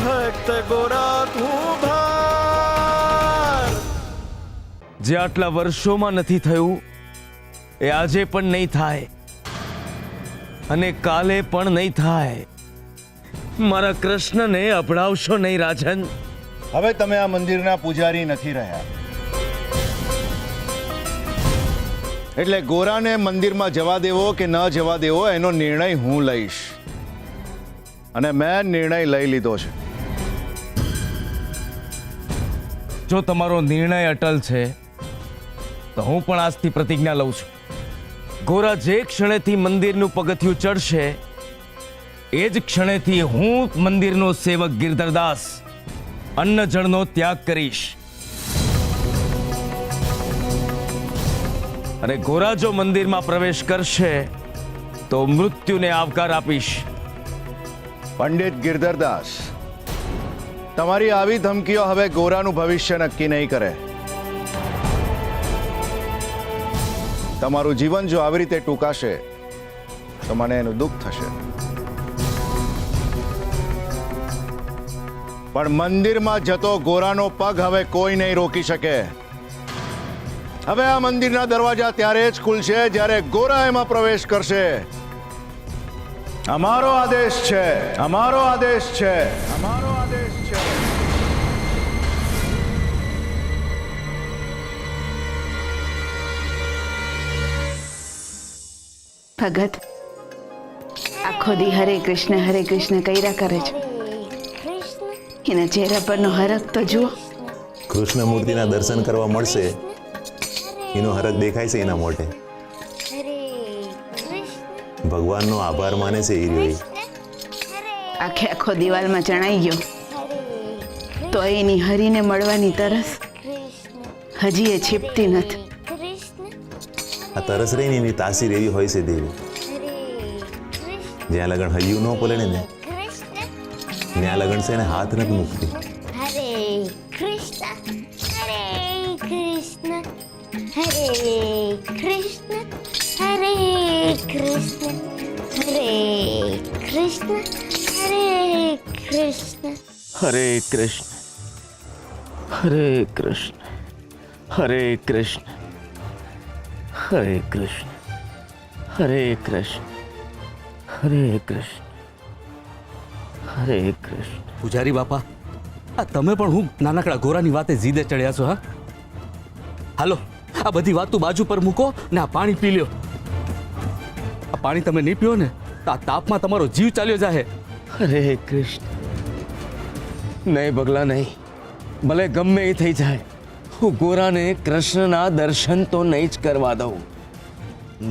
ભક્ત ગોરા તું ભાર. જે આટલા વર્ષોમાં નથી થયું એ આજે પણ નહીં થાય અને કાલે પણ નહીં થાય. મારા કૃષ્ણને અભડાવશો નહીં રાજન. હવે તમે આ મંદિરના પૂજારી નથી રહ્યા, એટલે ગોરાને મંદિરમાં જવા દેવો કે ન જવા દેવો એનો નિર્ણય હું લઈશ, અને મેં નિર્ણય લઈ લીધો છે. જો તમારો નિર્ણય અટલ છે તો હું પણ આજથી પ્રતિજ્ઞા લઉં છું. ગોરા જે ક્ષણેથી મંદિરનું પગથિયું ચડશે એ જ ક્ષણેથી હું મંદિરનો સેવક ગિરધરદાસ અન્ન જળનો ત્યાગ કરીશ. અને ગોરા જો મંદિરમાં પ્રવેશ કરશે તો મૃત્યુને આવકાર આપીશ. પંડિત ગિરધરદાસ, તમારી આવી ધમકીઓ હવે ગોરાનું ભવિષ્ય નક્કી નહીં કરે. તમારું જીવન જો આવી રીતે ટૂંકાશે તો મને એનું દુઃખ થશે, પણ મંદિરમાં જતો ગોરાનો પગ હવે કોઈ નહીં રોકી શકે. હવે આ મંદિરના દરવાજા ત્યારે જ ખુલશે જ્યારે ગોરા એમાં પ્રવેશ કરશે. અમારો આદેશ છે, અમારો આદેશ છે, અમારો આદેશ છે. ભગત આખો દી હરે કૃષ્ણ કર્યા કરે છે. એના ચહેરા પરનો હરખ તો જુઓ. કૃષ્ણ મૂર્તિના દર્શન કરવા મળશે એનો હરખ દેખાય છે એના મોઢે. ભગવાનનો આભાર માને છે એ રહ્યો. આખો દિવાલમાં ચણાઈ ગયો તો એની હરીને મળવાની તરસ હજી એ છીપતી નથી. આ તરસ રહીને એની તાસીર એવી હોય છે દેવી, જ્યાં લગન હૈયું ન પલળે ને ત્યાં લગન છે એને હાથ નથી મૂકતી. હરે કૃષ્ણ હરે કૃષ્ણ હરે કૃષ્ણ હરે કૃષ્ણ હરે કૃષ્ણ હરે કૃષ્ણ. હરે કૃષ્ણ હરે કૃષ્ણ હરે કૃષ્ણ હરે કૃષ્ણ હરે કૃષ્ણ હરે કૃષ્ણ હરે કૃષ્ણ. પૂજારી બાપા, આ તમે પણ હું નાનકડા ગોરાની વાતે જીદે ચડ્યા છો? હા, હાલો આ બધી વાતો બાજુ પર મૂકો ને આ પાણી પી લ્યો. આ પાણી તમે નહીં પીઓ ને તો આ તાપમાં તમારો જીવ ચાલ્યો જાહે. હરે કૃષ્ણ. નહીં બગલા નહીં, ભલે ગમે એ થઈ જાય, હું ગોરાને કૃષ્ણના દર્શન તો નહીં જ કરવા દઉં,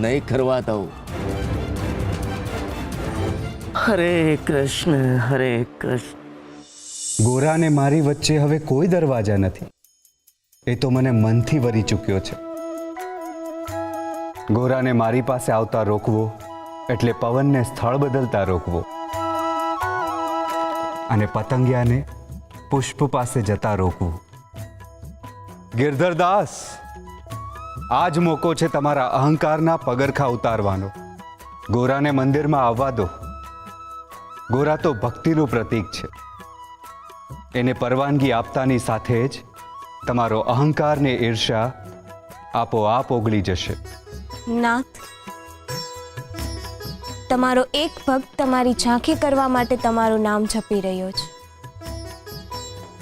નહીં કરવા દઉં. હરે કૃષ્ણ હરે કૃષ્ણ. ગોરાને મારી વચ્ચે હવે કોઈ દરવાજા નથી, એ તો મને મનથી વરી ચૂક્યો છે. ગોરાને મારી પાસે આવતા રોકવો એટલે પવનને સ્થળ બદલતા રોકવો, અને પતંગિયાને પુષ્પ પાસે જતા રોકવું. ગિરધરદાસ, આજ મોકો છે તમારા અહંકારના પગરખા ઉતારવાનો. ગોરાને મંદિરમાં આવવા દો. ગોરા તો ભક્તિનું પ્રતીક છે. એને પરવાનગી આપતાની સાથે જ તમારો અહંકાર ને ઈર્ષા આપોઆપ ઓગળી જશે. નાથ, તમારો એક ભક્ત તમારી ઝાંખી કરવા માટે તમારું નામ જપી રહ્યો છે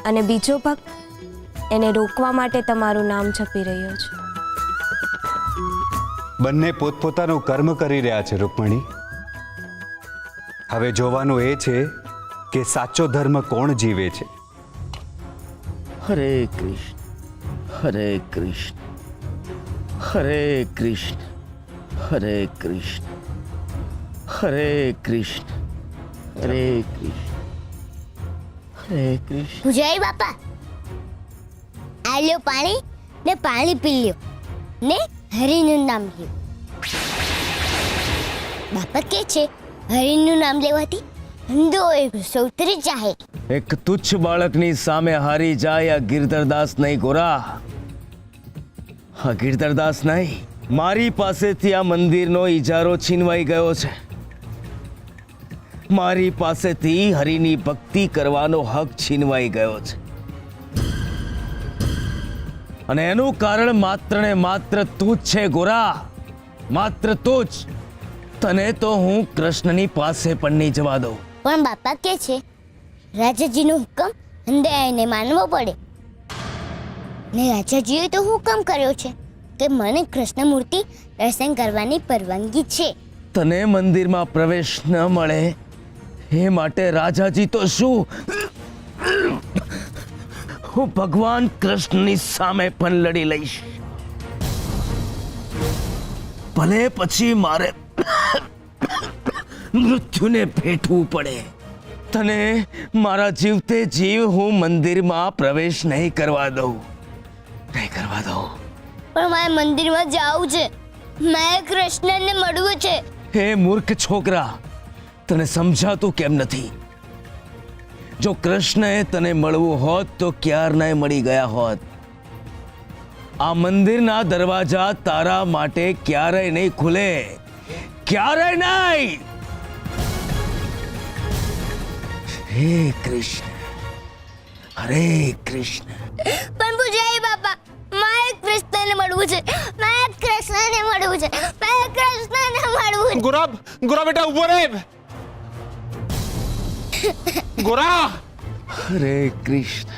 અને બીજો ભક્ત એને રોકવા માટે તમારું નામ જપી રહ્યો છે. બંને પોતપોતાનું કર્મ કરી રહ્યા છે રૂકમણી. હવે જોવાનું એ છે કે સાચો ધર્મ કોણ જીવે છે. હરે કૃષ્ણ હરે કૃષ્ણ હરે કૃષ્ણ હરે કૃષ્ણ હરે કૃષ્ણ હરે કૃષ્ણ હરે કૃષ્ણ. પૂજારી બાપા, આ લ્યો પાણી ને પાણી પી લ્યો ને હરિનું નામ લ્યો. બાપા કે છે હરિનું નામ લેવાથી અંધો એ ગુસ્સો ઉતરી જાય. એક તુચ્છ બાળકની સામે હારી જાય આ ગિરધરદાસ નહીં ગોરા. હા, ગિરધરદાસ નહીં, મારી પાસેથી આ મંદિરનો ઇજારો છીનવાઈ ગયો છે. મારી પાસેથી હરિની ભક્તિ કરવાનો હક છીનવાઈ ગયો છે, અને એનું કારણ માત્ર ને માત્ર તું જ છે ગોરા, માત્ર તું જ. તને તો હું કૃષ્ણની પાસે પણ નહીં જવા દઉં. પણ બાપા કે છે રાજાજીનો હુકમ હંધાઈને માનવો પડે, ને રાજાજીએ તો હુકમ કર્યો છે કે મને કૃષ્ણ મૂર્તિ દર્શન કરવાની પરવાનગી છે. તને મંદિરમાં પ્રવેશ ન મળે એ માટે રાજાજી તો શું, હું ભગવાન કૃષ્ણની સામે પણ લડી લઈશ, ભલે પછી મારે મૃત્યુને ભેટવું પડે. તને મારા જીવતે જીવ હું મંદિરમાં પ્રવેશ નહીં કરવા દઉં, નહીં કરવા દઉં. પણ મારે મંદિરમાં જવું છે, મારે કૃષ્ણને મળવું છે. હે મૂર્ખ છોકરા, તને સમજાતું કેમ નથી? જો કૃષ્ણએ તને મળવું હોત તો ક્યારનાય મળી ગયા હોત. આ મંદિરના દરવાજા તારા માટે ક્યારેય નહીં ખુલે, ક્યારેય નહીં. હે કૃષ્ણ, હરે કૃષ્ણ. પણ પૂજારી બાપા, મારે કૃષ્ણને મળવું છે, મારે કૃષ્ણને મળવું છે, મારે કૃષ્ણને મળવું છે. ગોરા, ગોરા બેટા ઉભો રે. ગોરા, હરે કૃષ્ણ,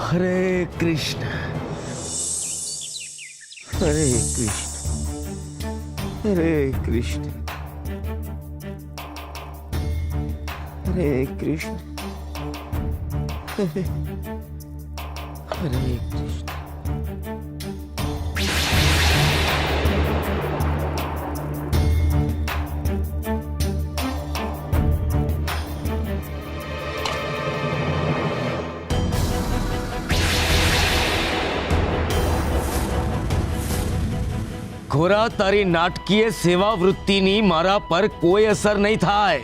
હરે કૃષ્ણ, હરે કૃષ્ણ, હરે કૃષ્ણ, હરે કૃષ્ણ, હરે કૃષ્ણ. ઘોરા, તારી નાટકીય સેવા વૃત્તિની મારા પર કોઈ અસર નહીં થાય.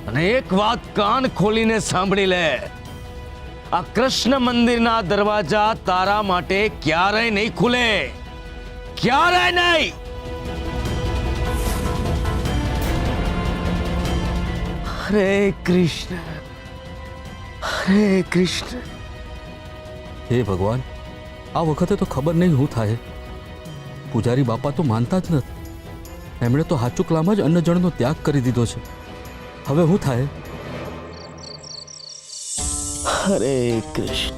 અને એક વાત કાન ખોલીને સાંભળી લે, આ કૃષ્ણ મંદિરના દરવાજા તારા માટે ક્યારેય નહીં ખુલે, ક્યારેય નહીં. હરે કૃષ્ણ, હરે કૃષ્ણ. હે ભગવાન, આ વખતે તો ખબર નહીં શું થાય. પૂજારી બાપા તો માનતા જ નથી. એમણે તો હાચુકલામાં જ અન્નજળનો ત્યાગ કરી દીધો છે. હવે શું થાય? હરે કૃષ્ણ,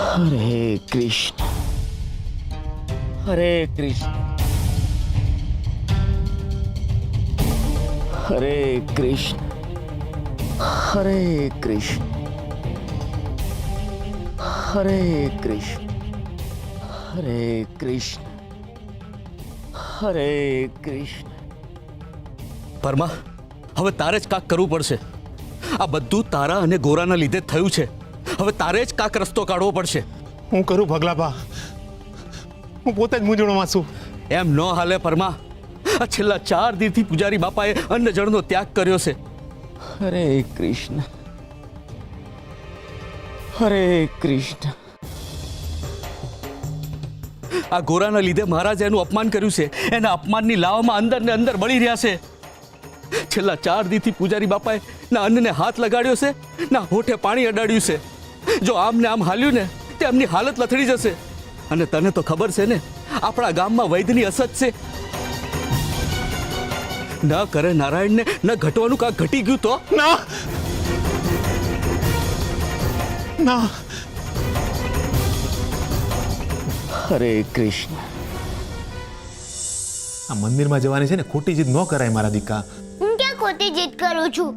હરે કૃષ્ણ, હરે કૃષ્ણ, હરે કૃષ્ણ, હરે કૃષ્ણ, હરે કૃષ્ણ, હરે કૃષ્ણ, હરે કૃષ્ણ. પરમા, હવે તારે જ કાક કરવું પડશે. આ બધું તારા અને ગોરાના લીધે જ થયું છે. હવે તારે જ કાક રસ્તો કાઢવો પડશે. હું કરું ભગલાભા, હું પોતે જ મૂંઝવણમાં છું. એમ ન હાલે પરમા. આ છેલ્લા 4 દિવસથી પૂજારી બાપાએ અન્ન જળનો ત્યાગ કર્યો છે. હરે કૃષ્ણ, હરે કૃષ્ણ. આ ગોરાના લીધે મહારાજે એનું અપમાન કર્યું છે. એના અપમાનની લાવામાં અંદર ને અંદર બળી રહ્યા છે. છેલ્લા 4 દિવસથી પૂજારી બાપાએ ના અન્નને હાથ લગાડ્યો છે, ના હોઠે પાણી અડાડ્યું છે. જો આમ ને આમ હાલ્યું ને તો એમની હાલત લથડી જશે. અને તને તો ખબર છે ને, આપણા ગામમાં વૈદ્યની અસત છે. ન કરે નારાયણને ન ઘટવાનું કાંક ઘટી ગયું તો ના, ના. હરે કૃષ્ણ. આ મંદિરમાં જવાની છે ને, ખોટી જીદ ન કરાય મારા દીકા. હું ક્યાં ખોટી જીદ કરું છું?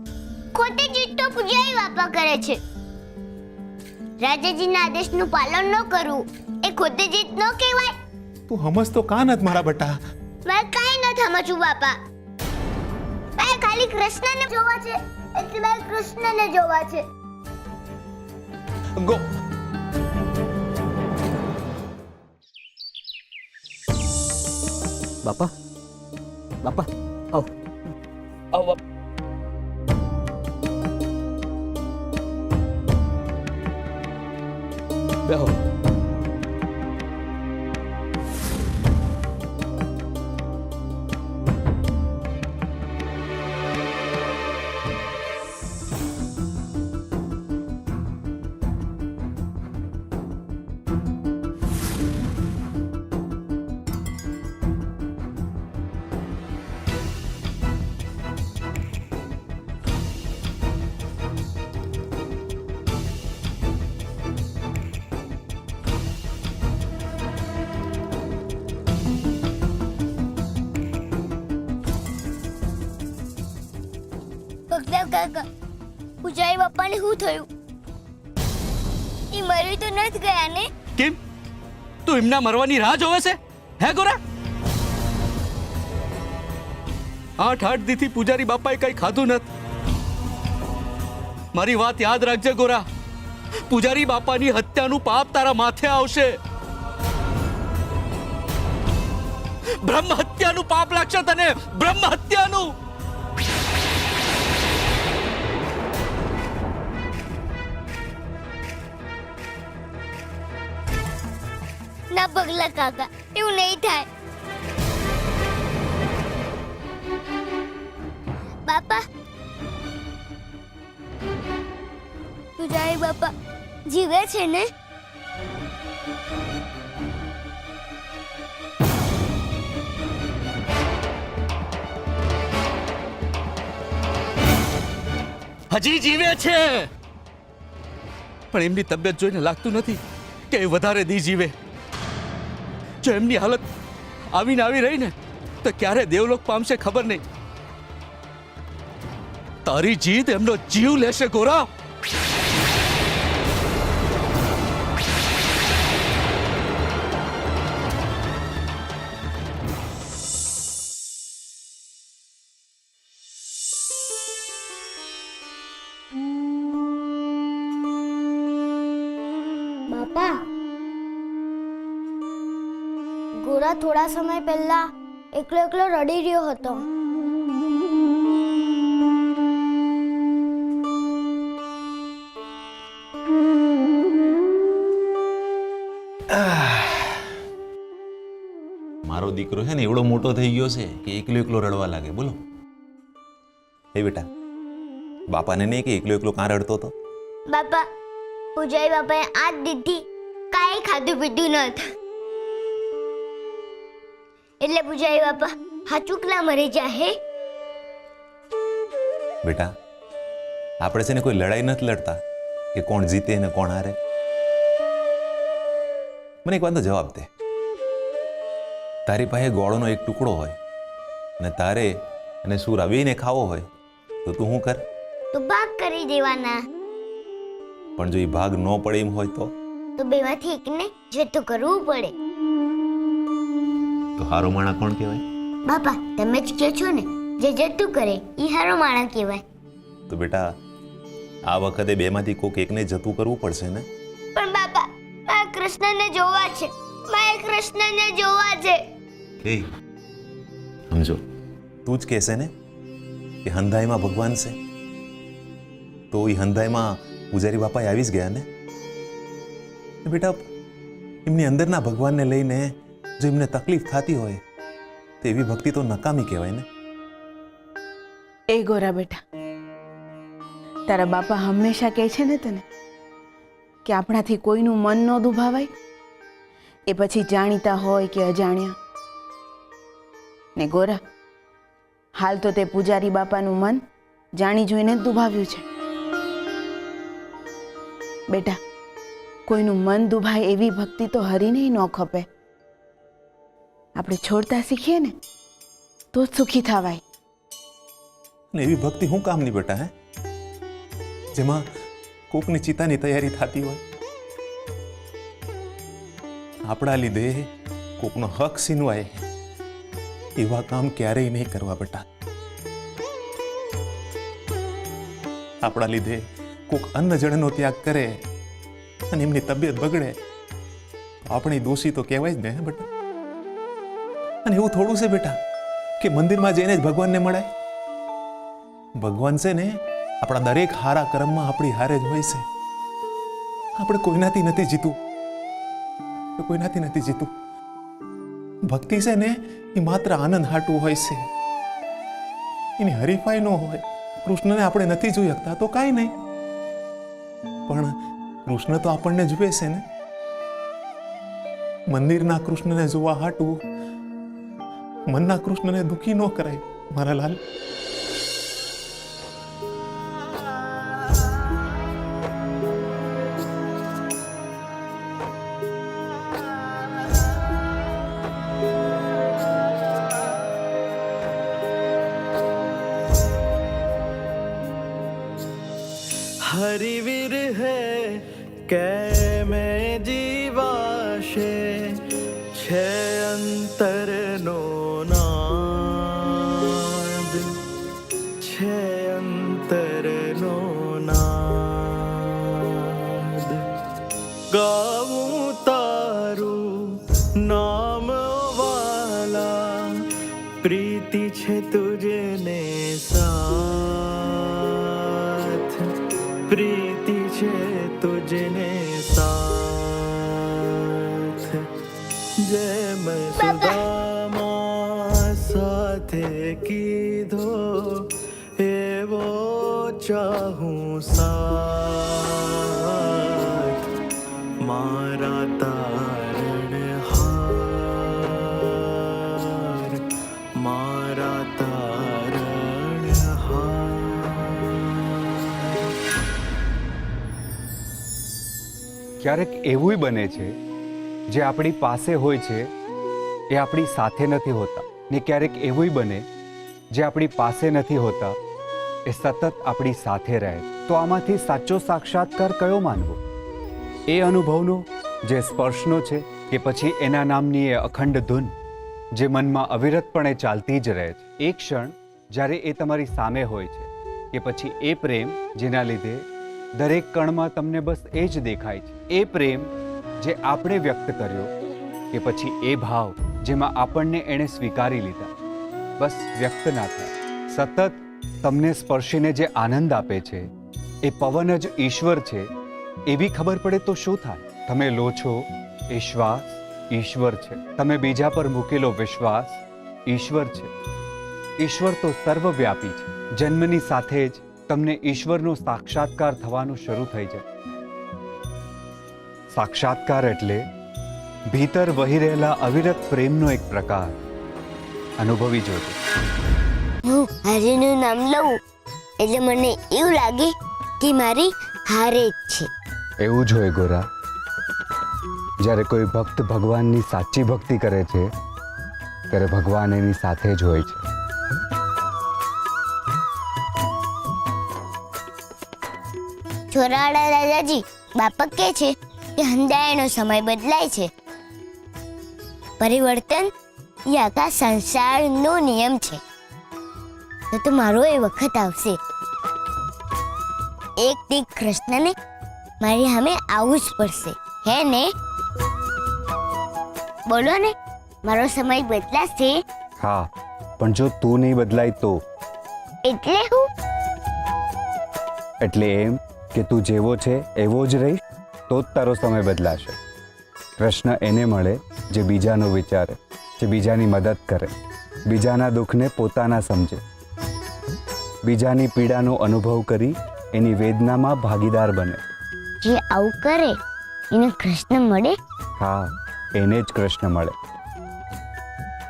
ખોટી જીદ તો પૂજારી બાપા કરે છે. રાજાજીના આદેશનું પાલન ન કરવું એ ખોટી જીદ ન કહેવાય. તું હમસ તો કાં નથી મારા બટા. મારે કાંઈ ન સમજવું બાપા. મારે ખાલી કૃષ્ણને જોવા છે, એટલે મારે કૃષ્ણને જોવા છે. ગો બાપા, બાપા આવ આવ. બેહો. બગદાવ કાકા, પૂજારી બાપાને શું થયું? એ મરી તો નથી ગયા ને? કેમ તું એમના મરવાની રાહ જોવે છે હે ગોરા? 8 દીથી પૂજારી બાપાએ કઈ ખાધું નથી. મારી વાત યાદ રાખજે ગોરા, પૂજારી બાપાની હત્યાનું પાપ તારા માથે આવશે. બ્રહ્મ હત્યાનું પાપ લાગશે તને, બ્રહ્મ હત્યાનું. ના પગલા કાકા, એવું નહીં થાય. બાપા, પૂજારી બાપા જીવે છે ને? હજી જીવે છે, પણ એમની તબિયત જોઈને લાગતું નથી કે એ વધારે દી જીવે. જો એમની હાલત આવીને આવી રહી ને તો ક્યારે દેવલોક પામશે ખબર નહીં. તારી જીદ એમનો જીવ લેશે ગોરા. બાપા, ગોરા થોડા સમય પહેલા એકલો એકલો રડી રહ્યો હતો. મારો દીકરો છે ને એવડો મોટો થઈ ગયો છે કે એકલો એકલો રડવા લાગે. બોલો હે બેટા, બાપાને નહીં કે એકલો એકલો કાં રડતો હતો? બાપા, પૂજારી બાપાએ આજ દીધી કાંઈ ખાધું પીધું નથી, એટલે પૂજારી બાપા હાચુકલા મરી જાહે. બેટા, આપણે છે ને કોઈ લડાઈ નથી લડતા કે કોણ જીતે ને કોણ હારે. મને એક વાતનો જવાબ દે. તારી પાસે ગોળનો એક ટુકડો હોય ને તારે અને સૂરા બેયને ખાવો હોય તો તું શું કર? તો ભાગ કરી દેવાના. પણ જો એ ભાગ ન પડે એમ હોય તો બેમાંથી એકને જતું કરવું પડે. તો હારો માણા કોણ કહેવાય? બાપા, તમે જ કહો છો ને, જે જતું કરે એ હારો માણસ કહેવાય. તો બેટા, આ વખતે બેમાંથી કોક એકને જતું કરવું પડશે ને? પણ બાપા, મારે કૃષ્ણને જોવા છે, મારે કૃષ્ણને જોવા છે. એ સમજો, તું જ કહેશે ને કે હંધાઈમાં ભગવાન છે, તો એ હંધાઈમાં પૂજારી બાપા આવી જ ગયા ને. બેટા, એમની અંદરના ભગવાનને લઈને જો એમને તકલીફ થતી હોય તો એવી ભક્તિ તો નકામી કહેવાય ને. એ ગોરા બેટા, તારા બાપા હંમેશા કહે છે ને તને કે આપણાથી કોઈનું મન ન દુભાવાય, એ પછી જાણીતા હોય કે અજાણ્યા. ને ગોરા, હાલ તો તે પૂજારી બાપાનું મન જાણી જોઈને જ દુભાવ્યું છે. બેટા, કોઈનું મન દુભાય એવી ભક્તિ તો હરીને ન ખપે. આપણે છોડતા શીખીએ ને તો જ સુખી થવાય. ને એવી ભક્તિ શું કામની બેટા? હે, જેમાં કોકની ચિતાની તૈયારી થતી હોય, આપણા લીધે કોકનો હક છીનવાય, એવા કામ ક્યારેય નહીં કરવા બેટા. આપણા લીધે કોક અન્ન જળનો ત્યાગ કરે અને એમની તબિયત બગડે તો આપણે દોષી તો કહેવાય જ ને બેટા. અને એવું થોડું છે બેટા કે મંદિરમાં જઈને જ ભગવાનને મળાય. ભગવાન છે ને આપણા દરેક હારા કર્મમાં આપણી હારે જ હોય છે. આપણે કોઈનાથી નથી જીતું, કોઈનાથી નથી જીતું. ભક્તિ છે ને એ માત્ર આનંદ હાટું હોય છે, એની હરીફાઈ ન હોય. કૃષ્ણને આપણે નથી જોઈ શકતા તો કાંઈ નહીં, પણ કૃષ્ણ તો આપણને જુએ છે ને. મંદિરના કૃષ્ણને જોવા હાટું મનના કૃષ્ણને દુઃખી ન કરાય મારા લાલ. હરિવીર હે કેમે જીવાશે છે અંતરનો નાદ છે અંતરનો નાદ ગાવું તારું નામ વાલા પ્રીતિ છે તુજને સાથ પ્રીતિ છે તુજને સાથ જેમ સુદામા સાથે કીધો એવો ચાહું સાથ મારા તારણહાર મારા ક્યારેક એવું બને છે જે આપણી પાસે હોય છે એ આપણી સાથે નથી હોતા, ને ક્યારેક એવું બને જે આપણી પાસે નથી હોતા એ સતત આપણી સાથે રહે. તો આમાંથી સાચો સાક્ષાત્કાર કયો માનવો? એ અનુભવનો જે સ્પર્શનો છે કે પછી એના નામની એ અખંડ ધૂન જે મનમાં અવિરતપણે ચાલતી જ રહે છે? એ ક્ષણ જ્યારે એ તમારી સામે હોય છે કે પછી એ પ્રેમ જેના લીધે દરેક કણમાં તમને બસ એ જ દેખાય છે? એ પ્રેમ જે આપણે વ્યક્ત કર્યો કે પછી એ ભાવ જેમાં આપણને એણે સ્વીકારી લીધા, બસ વ્યક્ત ના થાય. સતત તમને સ્પર્શીને જે આનંદ આપે છે એ પવન જ ઈશ્વર છે એવી ખબર પડે તો શું થાય? તમે લો છો એ શ્વાસ ઈશ્વર છે, તમે બીજા પર મૂકેલો વિશ્વાસ ઈશ્વર છે. ઈશ્વર તો સર્વવ્યાપી છે. જન્મની સાથે જ તમને ઈશ્વરનો સાક્ષાત્કાર થવાનું શરૂ થઈ જાય. સાક્ષાત્કાર એટલે ભીતર વહી રહેલા અવિરત પ્રેમનો એક પ્રકાર. અનુભવી જોજો. હું હરિનું નામ લઉં એટલે મને એવું લાગે કે મારી હારે જ છે. એવું જ હોય ગોરા. જ્યારે કોઈ ભક્ત ભગવાનની સાચી ભક્તિ કરે છે ત્યારે ભગવાન એની સાથે જ હોય છે. છોરાવાળા રાજાજી બાપા કહે છે કે હંધાયાનો સમય બદલાય છે. પરિવર્તન એ આખા સંસારનો નિયમ છે. તો મારો એ વખત આવશે. એક દી કૃષ્ણને મારી સામે આવવું જ પડશે, હે ને? બોલો ને, મારો સમય બદલાશે? હા, પણ જો તું નહીં બદલાય તો? એટલે હું? એટલે એમ કે તું જેવો છે એવો જ રહીશ તો જ તારો સમય બદલાશે. કૃષ્ણ એને મળે જે બીજાનો વિચારે, જે બીજાની મદદ કરે, બીજાના દુઃખને પોતાના સમજે, બીજાની પીડાનો અનુભવ કરી એની વેદનામાં ભાગીદાર બને. જે આવું કરે એને કૃષ્ણ મળે? હા, એને જ કૃષ્ણ મળે.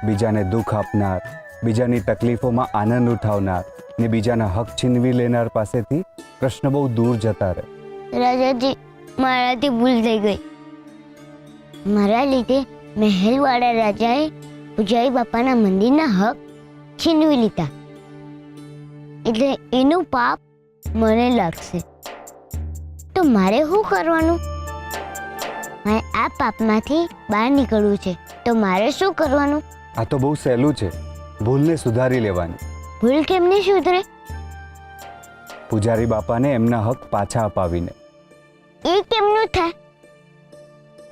બીજાને દુઃખ આપનાર, બીજાની તકલીફોમાં આનંદ ઉઠાવનાર ને બીજાના હક છીનવી લેનાર પાસેથી કૃષ્ણ બહુ દૂર જતા રહે. રાજાજી, મારાથી ભૂલ થઈ ગઈ. મારા લીધે મહેલવાળા રાજાએ પૂજારી બાપાના મંદિરના હક છીનવી લીધા, એટલે એનું પાપ મને લાગશે. તો મારે શું કરવાનું? મારે આ પાપમાંથી બહાર નીકળવું છે, તો મારે શું કરવાનું? આ તો બહુ સહેલું છે. ભૂલને સુધારી લેવાની. ભૂલ કેમ નહીં સુધરે? પૂજારી બાપાને એમના હક પાછા અપાવીને. એ કેમનું થાય?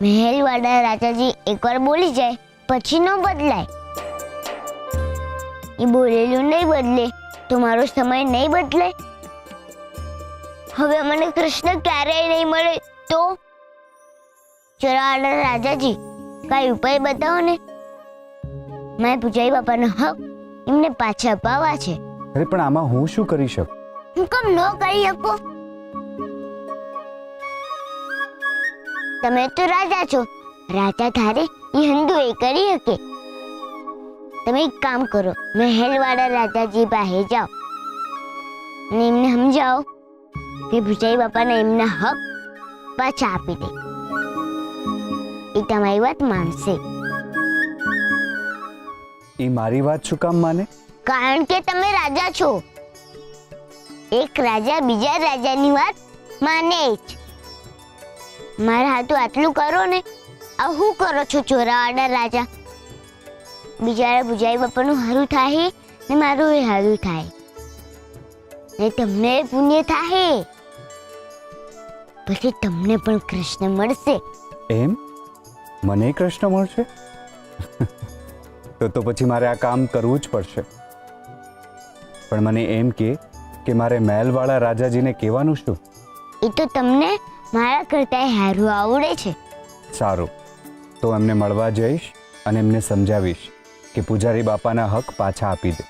મહેલવાળા રાજાજી એકવાર બોલી જાય પછી ન બદલાય. એ બોલેલું નહીં બદલે તો મારો સમય નહીં બદલે. હવે મને કૃષ્ણ ક્યારેય નહીં મળે તો? ચોરાવાળા રાજાજી, કઈ ઉપાય બતાવો ને. મારે પૂજારી બાપાનો હક એમને પાછા અપાવવા છે. અરે પણ આમાં હું શું કરી શકું? હું કેમ ન કરી શકો? તમે તો રાજા છો. રાજા ધારે એ હંધુ એ કરી શકે. તમે એક કામ કરો, મહેલવાળા રાજાજી પાસે જાઓ અને એમને સમજાવો કે પૂજારી બાપાને એમના હક પાછા આપી દે. એ તમારી વાત માનશે. એ મારી વાત શું કામ માને? કારણ કે તમે રાજા છો. એક રાજા બીજા રાજાની વાત માને જ. મારા હાથું આટલું કરો ને, આ હું કરો છો ચોરાવાડા રાજા? બિચારા બુજાઈ બાપાનું હારું થાય ને મારું એ હારું થાય ને તમને પુણ્ય થાય, પછી તમને પણ કૃષ્ણ મળશે. એમ મને કૃષ્ણ મળશે? તો પછી મારે આ કામ કરવું જ પડશે. પણ મને એમ કે મારે મહેલવાળા રાજાજીને કહેવાનું શું? એ તો તમને મારા કરતા હારું આવડે છે. સારું, તો એમને મળવા જઈશ અને એમને સમજાવીશ કે પૂજારી બાપાના હક પાછા આપી દે.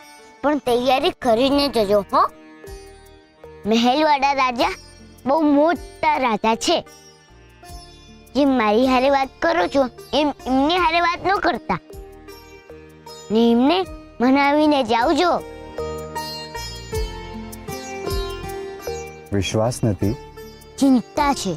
પણ તૈયારી કરીને જજો હો. મહેલવાળા રાજા બહુ મોટા રાજા છે. જેમ મારી હારે વાત કરો છો એમ એમની હારે વાત ન કરતા ને એમને મનાવીને જાવજો. વિશ્વાસ નથી? ચિંતા છે.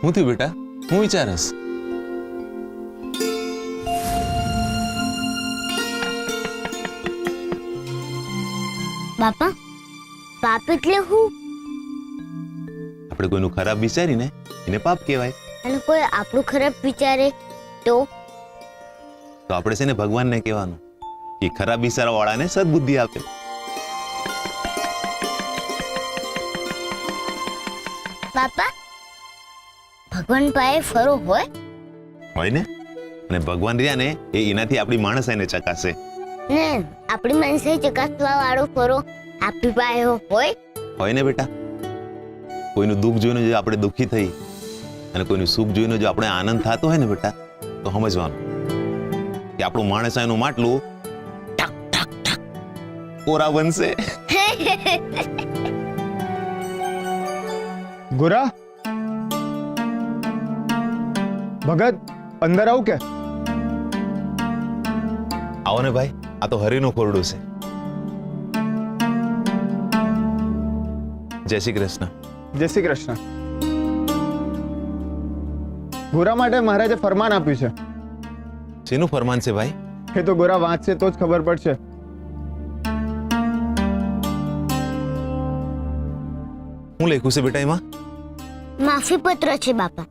હું થયું બેટા? હું વિચારસ? બાપા, પાપ એટલે હું? આપણે કોઈનું ખરાબ વિચારીને એને પાપ કહેવાય. અને કોઈ આપણું ખરાબ વિચારે તો આપણે છે ને ભગવાનને કહેવાનું કે ખરાબ વિચારવા વાળાને સદબુદ્ધિ આપે. બાપા, ભગવાન પાસે ફરો હોય ને, અને ભગવાન રહ્યા ને એ એનાથી આપણી માણસાઈને ચકાસે ને આપણી માણસાઈ ચકાસવા વાળો ફરો આપણી પાસે હોય ને બેટા. કોઈનું દુઃખ જોઈને જો આપણે દુઃખી થઈ અને કોઈનું સુખ જોઈને જો આપણે આનંદ થતો હોય ને બેટા, તો સમજવાનું કે આપણું માણસાઈનું માટલું ઠક ઠક ઠક કોરા બનશે. ગોરા, ભગત અંદર આવું કે? આવો ને ભાઈ, આ તો હરિનું ખોરડું છે. જય શ્રી કૃષ્ણ. જય શ્રી કૃષ્ણ. ગોરા માટે મહારાજે ફરમાન આપ્યું છે. શેનું ફરમાન છે ભાઈ? એ તો ગોરા વાંચશે તો જ ખબર પડશે. શું લખ્યું છે બેટા એમાં? માફી પત્ર છે બાપા.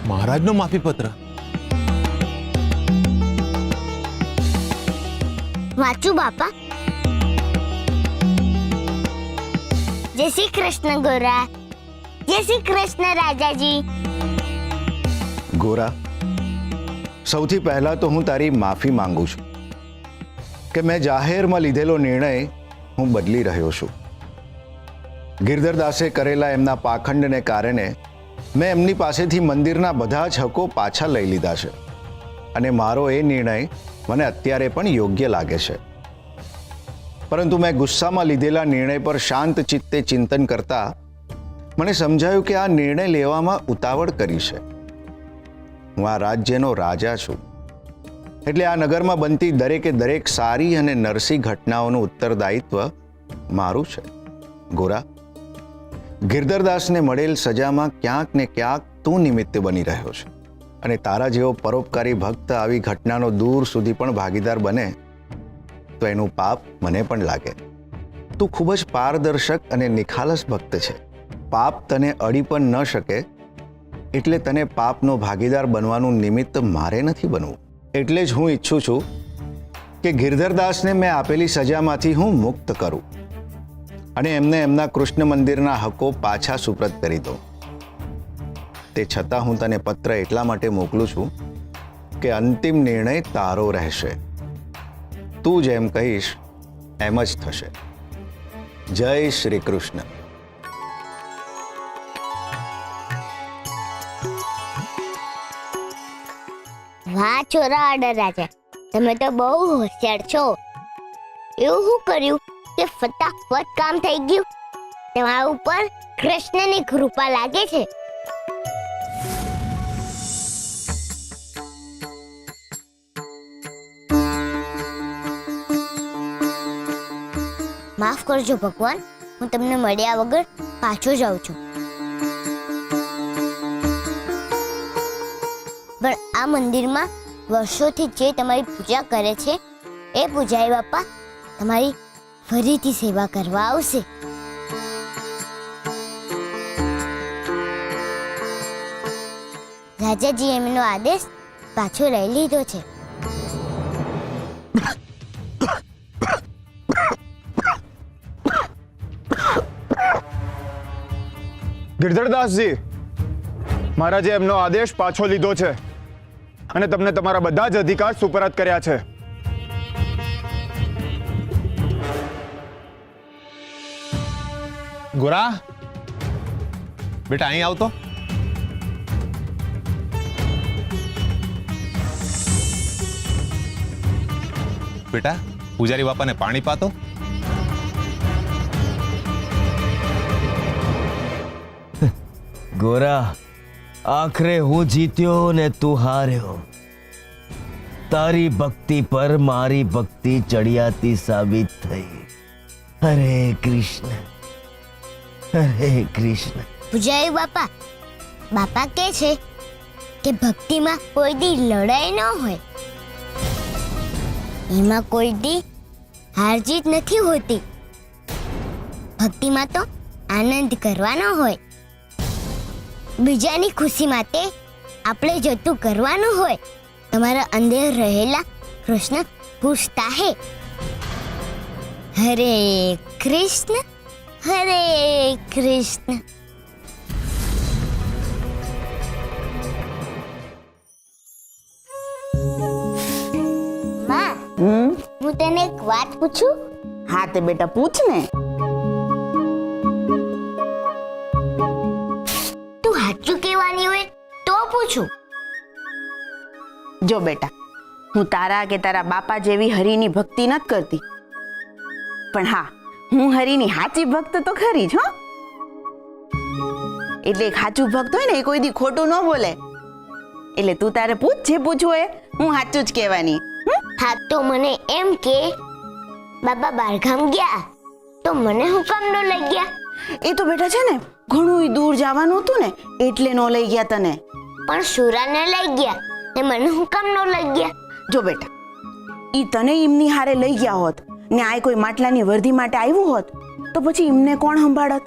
મહારાજનો માફી પત્ર? વાંચું બાપા? જય શ્રી કૃષ્ણ ગોરા. જય શ્રી કૃષ્ણ રાજાજી. ગોરા, સૌથી પહેલા તો હું તારી માફી માંગુ છું કે મેં જાહેરમાં લીધેલો નિર્ણય હું બદલી રહ્યો છું. ગિરધરદાસે કરેલા એમના પાખંડને કારણે મેં એમની પાસેથી મંદિરના બધા જ હકો પાછા લઈ લીધા છે અને મારો એ નિર્ણય મને અત્યારે પણ યોગ્ય લાગે છે. પરંતુ મેં ગુસ્સામાં લીધેલા નિર્ણય પર શાંત ચિત્તે ચિંતન કરતા મને સમજાયું કે આ નિર્ણય લેવામાં ઉતાવળ કરી છે. હું આ રાજ્યનો રાજા છું, એટલે આ નગરમાં બનતી દરેકે દરેક સારી અને નરસી ઘટનાઓનું ઉત્તરદાયિત્વ મારું છે. ગોરા, ગિરધરદાસને મળેલ સજામાં ક્યાંક ને ક્યાંક તું નિમિત્ત બની રહ્યો છે અને તારા જેવો પરોપકારી ભક્ત આવી ઘટનાનો દૂર સુધી પણ ભાગીદાર બને તો એનું પાપ મને પણ લાગે. તું ખૂબ જ પારદર્શક અને નિખાલસ ભક્ત છે. પાપ તને અડી પણ ન શકે એટલે તને પાપનો ભાગીદાર બનવાનું નિમિત્ત મારે નથી બનવું. એટલે જ હું ઈચ્છું છું કે ગિરધરદાસને મેં આપેલી સજામાંથી હું મુક્ત કરું અને એમને એમના કૃષ્ણ મંદિરના હકો પાછા સુપ્રત કરી દઉં. તે છતાં હું તને પત્ર એટલા માટે મોકલું છું કે અંતિમ નિર્ણય તારો રહેશે. તું જેમ કહીશ એમ જ થશે. જય શ્રી કૃષ્ણ. વાહ ચોરાવાડા રાજા, તમે તો બહુ હોશિયાર છો. એવું શું કર્યું કે ફટાફટ કામ થઈ ગયું? તમારા ઉપર કૃષ્ણની કૃપા લાગે છે. માફ કરજો ભગવાન, હું તમને મળ્યા વગર પાછો જાઉં છું. પણ આ મંદિરમાં વર્ષોથી જે તમારી પૂજા કરે છે એ પૂજારી બાપા તમારી ફરીથી સેવા કરવા આવશે. રાજાજી એમનો આદેશ પાછો લઈ લીધો છે. ગિરધરદાસજી, મહારાજે એમનો આદેશ પાછો લીધો છે અને તમને તમારા બધા જ અધિકાર સુપરત કર્યા છે. ગોરા બેટા અહીં આવતો. બેટા પૂજારી બાપાને પાણી પાતો. ગોરા, આખરે હું જીત્યો ને તું હાર્યો. તારી ભક્તિ પર મારી ભક્તિ ચડિયાતી સાબિત થઈ. હરે કૃષ્ણ, હરે કૃષ્ણ. પૂજારી બાપા, બાપા કહે છે કે ભક્તિમાં કોઈ દી લડાઈ ન હોય, એમાં કોઈ દી હાર જીત નથી હોતી. ભક્તિમાં તો આનંદ કરવાનો હોય, બીજાની ખુશી માટે આપણે જતું કરવાનું હોય. તમારા અંદર રહેલા કૃષ્ણ પૂછતા હે, હરે કૃષ્ણ, હરે કૃષ્ણ. માં, હું તને એક વાત પૂછું? હા તે બેટા પૂછ ને. તું સાચું કહેવાની હોય તો પૂછું. જો બેટા, હું તારા કે તારા બાપા જેવી હરિની ભક્તિ નથી કરતી, પણ હા, હું હરિની સાચી ભક્ત તો ખરી જ. હો, એટલે એક સાચું ભક્ત હોય ને એ કોઈ દી ખોટું ન બોલે. એટલે તું તારે પૂછ, જે પૂછવું હોય હું સાચું જ કહેવાની. હા તો મને એમ કે બાબા બહારગામ ગયા તો મને હું કામ ન લઈ ગયા? એ તો બેટા છે ને ઘણું દૂર જવાનું હતું ને એટલે નો લઈ ગયા તને. પણ સુરાને લઈ ગયા ને મને હું કામ ન લઈ ગયા? જો બેટા, ઈ તને એમની હારે લઈ ગયા હોત ને આ કોઈ માટલાની વર્ધી માટે આવ્યું હોત તો પછી એમને કોણ સંભાળત?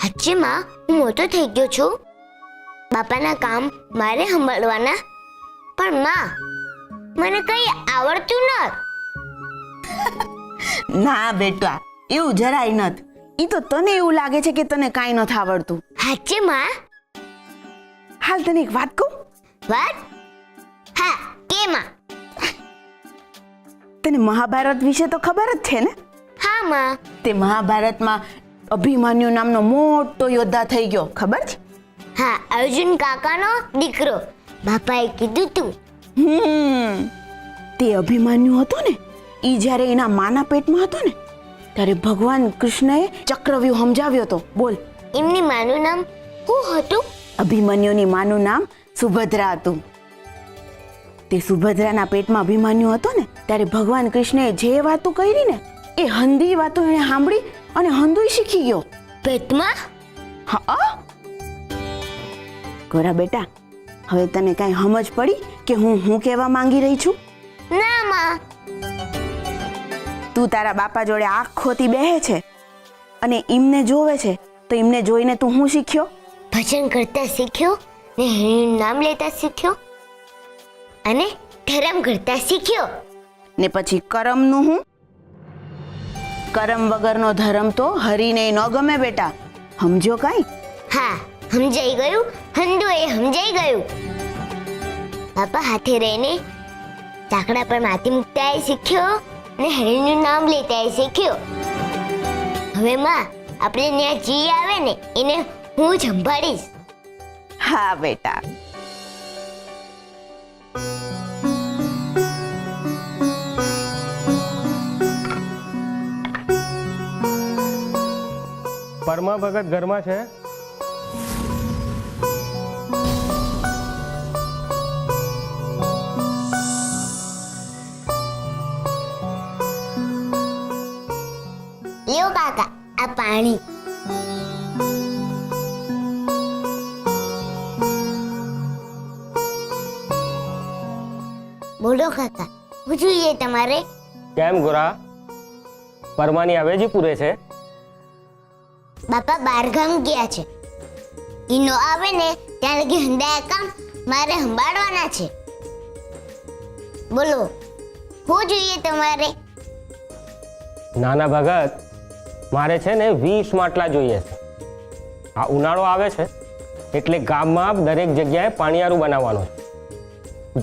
હાચી માં, હું મોટો થઈ ગયો છું, બાપાના કામ મારે સંભાળવાના. પણ માં, મને કઈ આવડતું નથી. ના બેટા, એવું જરાય નથી. ઈ તો તને એવું લાગે છે કે તને કાંઈ નથી આવડતું. હાચી માં? હાલ તને એક વાત કહું. વાત? હા, કે માં? તને મહાભારત વિશે તો ખબર જ છે ને? હા માં. તે મહાભારતમાં અભિમન્યુ નામનો મોટો યોદ્ધા થઈ ગયો, ખબર છે? હા, અર્જુન કાકાનો દીકરો. બાપાએ કીધું તું. તે અભિમન્યુ હતો ને, ઈ જ્યારે એના માના પેટમાં હતો ને ત્યારે ભગવાન કૃષ્ણએ ચક્રવ્યૂહ સમજાવ્યો હતો. બોલ. એમની માનું નામ શું હતું? અભિમન્યુની માનું નામ સુભદ્રા હતું. તે સુભદ્રાના પેટમાં અભિમન્યુ હતો ને ત્યારે ભગવાન કૃષ્ણએ જે વાતો કરી ને એ હંધી વાતો એને સાંભળી અને હંધુય શીખી ગયો. પેટમાં? હા. ગોરા બેટા, હવે તને કાંઈ સમજ પડી કે હું કહેવા માંગી રહી છું? ના માં. તું તારા બાપા જોડે આખોથી બેહે છે અને એમને જોવે છે તો એમને જોઈને તું શું શીખ્યો? ભજન કરતા શીખ્યો ને હરિનું નામ લેતા શીખ્યો અને ધર્મ કરતા શીખ્યો. ને પછી કરમનું હું? કરમ વગરનો ધર્મ તો હરિને ન ગમે બેટા, સમજો કાંઈ? હા, સમજાઈ ગયું. હંદુ એ સમજાઈ ગયું. બાપા હાથે રહીને ચાકડા પર માથે મૂકતા શીખ્યો ને હરિનું નામ લેતા શીખ્યો. હવે માં, આપણે ત્યાં જી આવે ને એને હું સંભાળીશ. હા બેટા. પરમા ભગત ઘરમાં છે? લ્યો કાકા આ પાણી. બોલો કાકા, શું જોઈએ તમારે? કેમ ગોરા પરમાની અવેજી પૂરે છે? બાપા બહારગામ ગયા છે. ઈનો આવે ને ત્યાં લગી હંધાયા કામ મારે સંભાળવાના છે. બોલો શું જોઈએ તમારે? નાના ભગત, મારે છે ને 20 માટલા જોઈએ છે. આ ઉનાળો આવે છે એટલે ગામમાં દરેક જગ્યાએ પાણીયારું બનાવવાનું છે,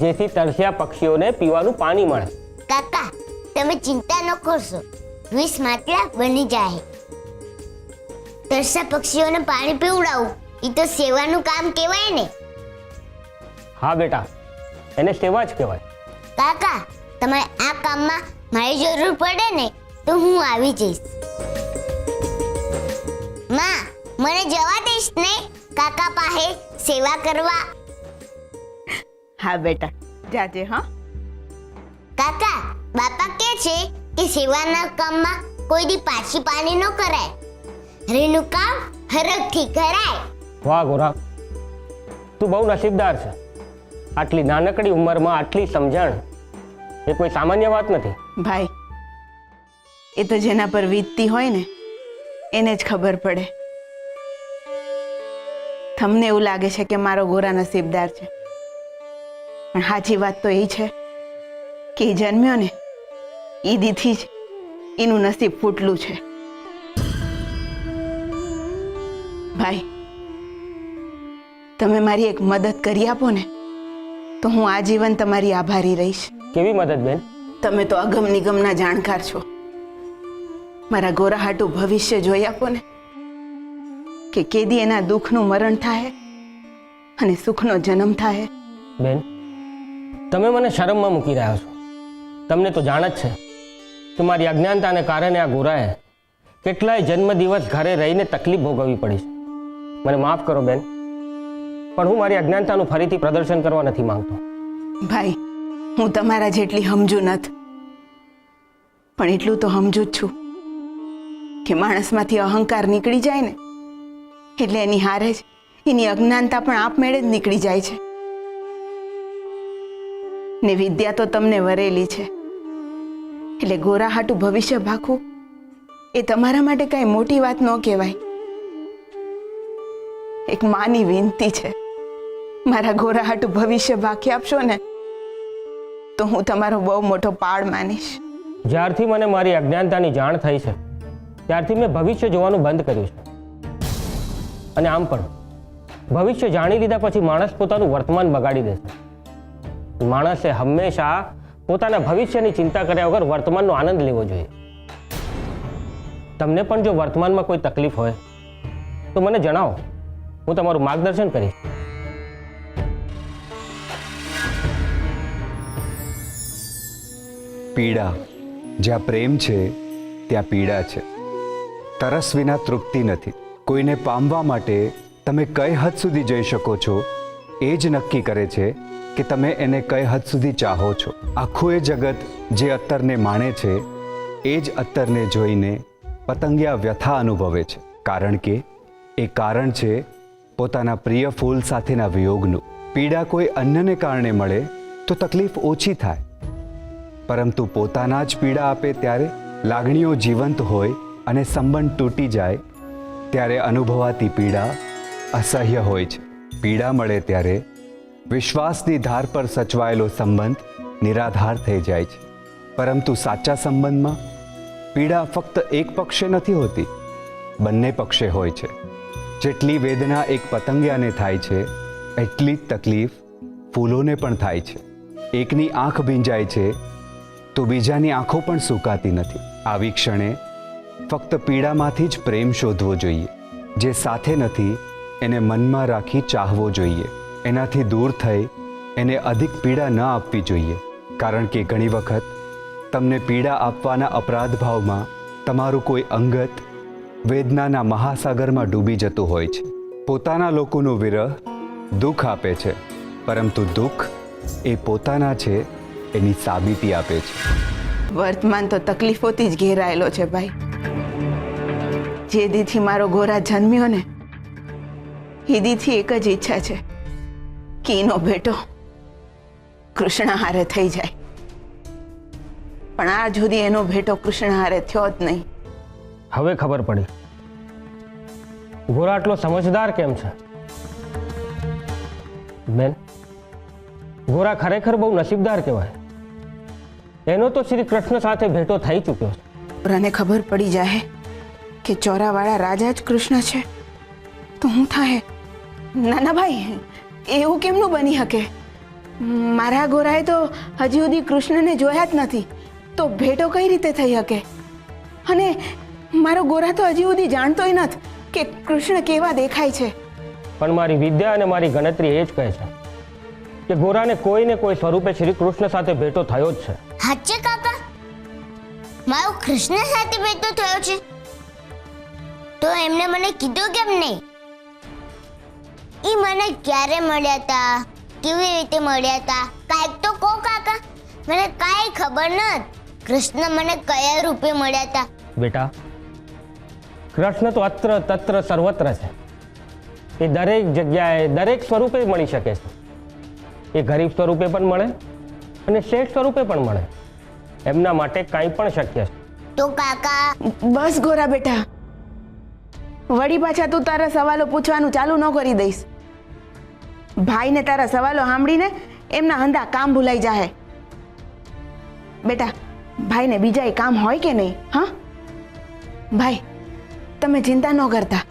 જેથી તરસ્યા પક્ષીઓને પીવાનું પાણી મળે. કાકા તમે ચિંતા ન કરશો, 20 માટલા બની જાય. તરસા પક્ષીઓને પાણી પીવડાવું એ તો સેવાનું કામ કહેવાય ને. હા બેટા, એને સેવા જ કહેવાય. કાકા તમારે આ કામમાં મારી જરૂર પડે ને તો હું આવી જઈશ. માં મને જવા દઈશ ને કાકા પાસે સેવા કરવા? હા બેટા, જાજે. હા કાકા બાપા કહે છે કે સેવાના કામમાં કોઈ દી પાછી પાણી ન કરાય, રેનું કામ હરખથી કરાય. વાહ ગોરા, તું બહુ નસીબદાર છે. આટલી નાનકડી ઉંમરમાં આટલી સમજણ એ કોઈ સામાન્ય વાત નથી. ભાઈ, એ તો જેના પર વીતતી હોય ને એને જ ખબર પડે. તમને એવું લાગે છે કે મારો ગોરા નસીબદાર છે, પણ સાચી વાત તો એ છે કે એ જન્મ્યો ને એ દીથી જ એનું નસીબ ફૂટલું છે. ભાઈ, તમે મારી એક મદદ કરી આપો ને તો હું આજીવન તમારી આભારી રહીશ. કેવી મદદ બેન? તમે તો અગમ નિગમના જાણકાર છો. મારા ગોરા હાટું ભવિષ્ય જોઈ આપો ને, કે કેદી એના દુઃખનું મરણ થાય અને સુખનો જન્મ થાય. બેન, તમે મને શરમમાં મૂકી રહ્યા છો. તમને તો જાણ જ છે કે મારી અજ્ઞાનતાને કારણે આ ગોરાએ કેટલાય જન્મદિવસ ઘરે રહીને તકલીફ ભોગવવી પડી છે. મને માફ કરો બેન, પણ હું મારી અજ્ઞાનતાનું ફરીથી પ્રદર્શન કરવા નથી માંગતો. ભાઈ, હું તમારા જેટલી સમજુ નથી, પણ એટલું તો સમજુ જ છું કે માણસમાંથી અહંકાર નીકળી જાય ને એટલે એની હારે જ એની અજ્ઞાનતા પણ આપમેળે જ નીકળી જાય છે. ને વિદ્યા તો તમને વરેલી છે, એટલે ગોરા હાટું ભવિષ્ય ભાખવું એ તમારા માટે કઈ મોટી વાત ન કહેવાય. એક માની વિનંતી છે, મારા ગોરા હાટું ભવિષ્ય ભાખી આપશો ને તો હું તમારો બહુ મોટો પાડ માનીશ. જ્યારથી મને મારી અજ્ઞાનતાની જાણ થઈ છે ત્યારથી મેં ભવિષ્ય જોવાનું બંધ કર્યું છે. અને આમ પણ ભવિષ્ય જાણી લીધા પછી માણસ પોતાનું વર્તમાન બગાડી દેશે. માણસે હંમેશા પોતાના ભવિષ્યની ચિંતા કર્યા વગર વર્તમાનનો આનંદ લેવો જોઈએ. તમને પણ જો વર્તમાનમાં કોઈ તકલીફ હોય તો મને જણાવો, હું તમારું માર્ગદર્શન કરીશ. પીડા, જ્યાં પ્રેમ છે ત્યાં પીડા છે. તરસ વિના તૃપ્તિ નથી. કોઈને પામવા માટે તમે કઈ હદ સુધી જઈ શકો છો એ જ નક્કી કરે છે કે તમે એને કઈ હદ સુધી ચાહો છો. આખું એ જગત જે અત્તરને માણે છે એ જ અત્તરને જોઈને પતંગિયા વ્યથા અનુભવે છે, કારણ કે એ કારણ છે પોતાના પ્રિય ફૂલ સાથેના વિયોગનું. પીડા કોઈ અન્યને કારણે મળે તો તકલીફ ઓછી થાય, પરંતુ પોતાના જ પીડા આપે ત્યારે લાગણીઓ જીવંત હોય અને સંબંધ તૂટી જાય ત્યારે અનુભવાતી પીડા અસહ્ય હોય છે. પીડા મળે ત્યારે વિશ્વાસની ધાર પર સચવાયેલો સંબંધ નિરાધાર થઈ જાય છે, પરંતુ સાચા સંબંધમાં પીડા ફક્ત એક પક્ષે નથી હોતી, બંને પક્ષે હોય છે. જેટલી વેદના એક પતંગિયાને થાય છે એટલી જ તકલીફ ફૂલોને પણ થાય છે. એકની આંખ ભીંજાય છે તો બીજાની આંખો પણ સુકાતી નથી. આવી ક્ષણે ફક્ત પીડામાંથી જ પ્રેમ શોધવો જોઈએ. જે સાથે નથી એને મનમાં રાખી ચાહવો જોઈએ. એનાથી દૂર થઈ એને અધિક પીડા ન આપવી જોઈએ, કારણ કે ઘણી વખત તમને પીડા આપવાના અપરાધ ભાવમાં તમારું કોઈ અંગત વેદનાના મહાસાગરમાં ડૂબી જતું હોય છે. પોતાના લોકોનો વિરહ દુઃખ આપે છે, પરંતુ દુઃખ એ પોતાના છે એની સાબિતી આપે છે. વર્તમાન તો તકલીફોથી જ ઘેરાયેલો છે ભાઈ. જે દીથી મારો ગોરા જન્મ્યો ને એ દીથી એક જ ઈચ્છા છે કે એનો બેટો કૃષ્ણ હારે થઈ જાય, પણ આજ સુધી એનો ભેટો કૃષ્ણ હારે થયો જ નહીં. હવે ખબર પડી ગોરા આટલો સમજદાર કેમ છે. બેન, ગોરા ખરેખર બહુ નસીબદાર કહેવાય. એનો તો શ્રી કૃષ્ણ સાથે ભેટો થઈ ચૂક્યો છે. ગોરાને ખબર પડી જાય કે ચોરાવાળા રાજા જ કૃષ્ણ છે તો હું થાય? ના ના ભાઈ, એવું કેમનું બની શકે? મારા ગોરાએ તો હજી સુધી કૃષ્ણને જોયા જ નથી, તો ભેટો કઈ રીતે થઈ શકે? અને મારો ગોરા તો હજી સુધી જાણતોય નથી કે કૃષ્ણ કેવા દેખાય છે. પણ મારી વિદ્યા અને મારી ગણતરી એ જ કહે છે કે ગોરાને કોઈ ને કોઈ સ્વરૂપે શ્રી કૃષ્ણ સાથે ભેટો થયો જ છે. હાચે કાકા, મારો કૃષ્ણ સાથે ભેટો થયો છે? તો એમને મને કીધું કેમ નહીં? ઈ મને ક્યારે મળ્યા હતા, કેવી રીતે મળ્યા હતા, કાંઈક તો કહો કાકા, મને કાંઈ ખબર નથી. કૃષ્ણ મને કયા રૂપે મળ્યા હતા? બેટા, કૃષ્ણ તો અત્ર તત્ર સર્વત્ર છે. એ દરેક જગ્યાએ દરેક સ્વરૂપે મળી શકે છે. એ ગરીબ સ્વરૂપે પણ મળે અને શ્રેષ્ઠ સ્વરૂપે પણ મળે. એમના માટે કાંઈ પણ શક્ય છે. તો કાકા, બસ ગોરા બેટા, વળી પાછા તું તારા સવાલો પૂછવાનું ચાલુ ન કરી દઈશ. ભાઈને તારા સવાલો સાંભળીને એમના હંધા કામ ભૂલાઈ જાય. બેટા, ભાઈને બીજા કામ હોય કે નહીં? હા ભાઈ, તમે ચિંતા ન કરતા,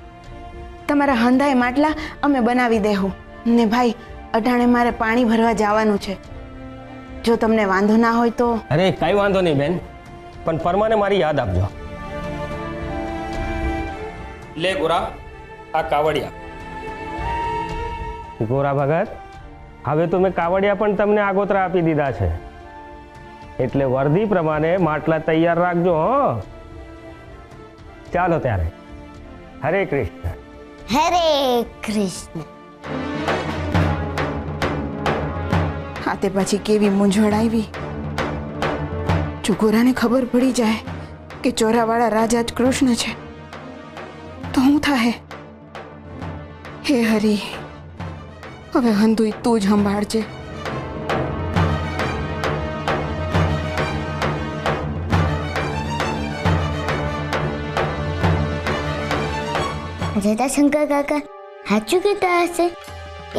તમારા હંધાએ માટલા અમે બનાવી દેવું. ને ભાઈ, અટાણે મારે પાણી ભરવા જવાનું છે, જો તમને વાંધો ના હોય તો. અરે કાંઈ વાંધો નહીં બેન, પણ પરમાને મારી યાદ આપજો. લે ગોરા, આ કાવડિયા. ગોરા ભગત, હવે તો મેં કાવડિયા પણ તમને આગોતરા આપી દીધા છે, એટલે વર્દી પ્રમાણે માટલા તૈયાર રાખજો. હો, ચાલો ત્યારે. હરે કૃષ્ણ. હરે કૃષ્ણ. હા, તે પછી કેવી મૂંઝવણ આવી. જો ગોરાને ખબર પડી જાય કે ચોરાવાળા રાજા જ કૃષ્ણ છે તો હું થાય? હે હરી, હવે હંધુય તું જ સંભાળજે. જટાશંકર કાકા સાચું કહેતા હશે?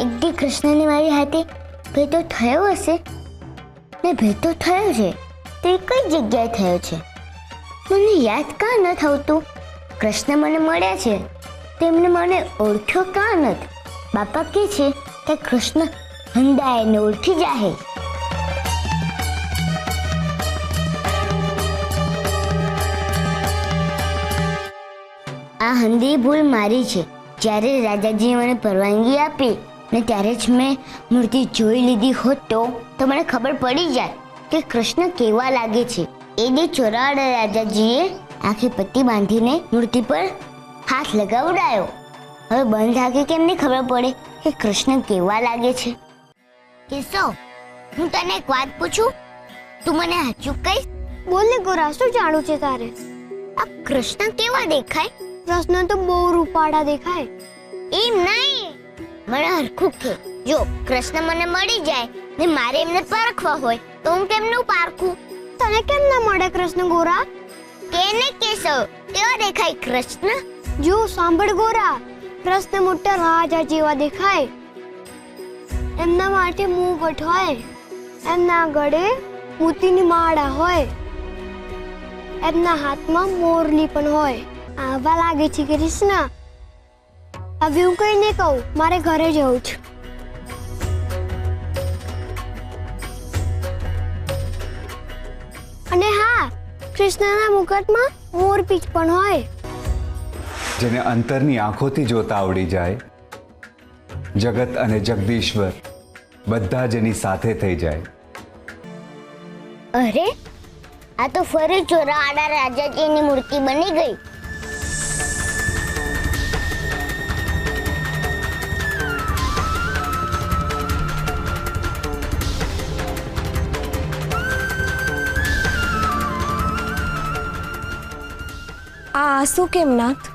એક દી કૃષ્ણને મારી હાથે ભેટો થયો હશે, ને ભેટો થયો છે તો એ કઈ જગ્યાએ થયો છે? મને યાદ કાં ન થતું? કૃષ્ણ મને મળ્યા છે તેમને મને ઓળખ્યો કાં નથી? બાપા કહે છે કે કૃષ્ણ હંધાઈને ઓળખી જાય. આ હંધી ભૂલ મારી છે. જ્યારે રાજાજીએ મને પરવાનગી આપી ને ત્યારે જ મેં મૂર્તિ જોઈ લીધી હોત તો મને ખબર પડી જાય કે કૃષ્ણ કેવા લાગે છે. એ દી ચોરાવાળા રાજાજીએ આંખે પટ્ટી બાંધીને મૂર્તિ પર હાથ લગાવડાયો. હવે બંધ આંખે કેમ નહીં ખબર પડે કે કૃષ્ણ કેવા લાગે છે? કેશવ, હું તને એક વાત પૂછું, તું મને સાચું કહીશ? બોલ ને ગોરા, શું જાણવું છે તારે? આ કૃષ્ણ કેવા દેખાય? કૃષ્ણ તો બહુ રૂપાળા દેખાય. એમ નહીં, મને હરખું કે. જો કૃષ્ણ મને મળી જાય ને મારે એમને પારખવા હોય તો હું કેમનું પારખું? તને કેમ ના મળે કૃષ્ણ ગોરા? કેને કેશવ, કેવા દેખાય કૃષ્ણ? જો સાંભળ ગોરા, કૃષ્ણ મોટા રાજા જેવા દેખાય. એમના માટે મુગટ હોય, એમના ગળે મોતીની માળા હોય, એમના હાથમાં મોરલી પણ હોય. આવા લાગે છે કૃષ્ણ. હવે હું કઈ નહીં કહું, મારે ઘરે જવું છે. અને હા, કૃષ્ણના મુકટમાં મોરપીંછ પણ હોય. જેને અંતરની આંખોથી જોતા આવડી જાય, જગત અને જગદીશ્વર બધા જ એની સાથે થઈ જાય. અરે, આ તો ફરી ચોરાવાળા રાજાજીની મૂર્તિ બની ગઈ. આ આંસુ કેમ નાથ?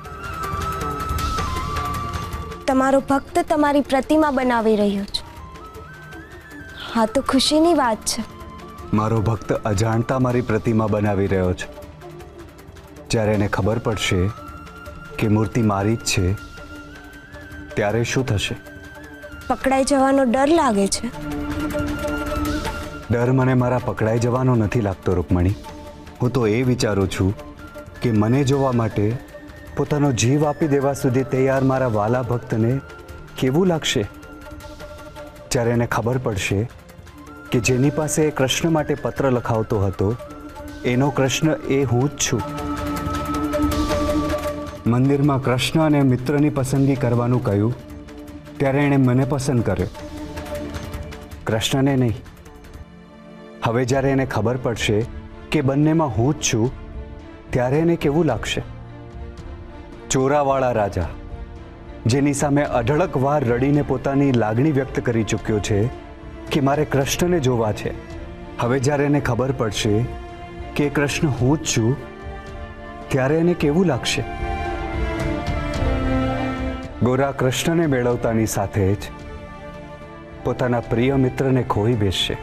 તમારો ભક્ત તમારી પ્રતિમા બનાવી રહ્યો છે. હા તો ખુશીની વાત છે. મારો ભક્ત અજાણતા મારી પ્રતિમા બનાવી રહ્યો છે. જ્યારે એને ખબર પડશે કે મૂર્તિ મારી જ છે, ત્યારે શું થશે? પકડાઈ જવાનો ડર લાગે છે. ડર મને મારા પકડાઈ જવાનો નથી લાગતો રૂકમણી. હું તો એ વિચારું છું કે મને જોવા માટે પોતાનો જીવ આપી દેવા સુધી તૈયાર મારા વાલા ભક્તને કેવું લાગશે જ્યારે એને ખબર પડશે કે જેની પાસે એ કૃષ્ણ માટે પત્ર લખાવતો હતો એનો કૃષ્ણ એ હું જ છું. મંદિરમાં કૃષ્ણ અને મિત્રની પસંદગી કરવાનું કહ્યું ત્યારે એણે મને પસંદ કર્યો, કૃષ્ણને નહીં. હવે જ્યારે એને ખબર પડશે કે બંનેમાં હું જ છું, ત્યારે એને કેવું લાગશે? ચોરાવાળા રાજા જેની સામે અઢળક વાર રડીને પોતાની લાગણી વ્યક્ત કરી ચૂક્યો છે કે મારે કૃષ્ણને જોવા છે, હવે જ્યારે એને ખબર પડશે કે કૃષ્ણ હું જ છું, ત્યારે એને કેવું લાગશે? ગોરા કૃષ્ણને મેળવતાની સાથે જ પોતાના પ્રિય મિત્રને ખોઈ બેસશે.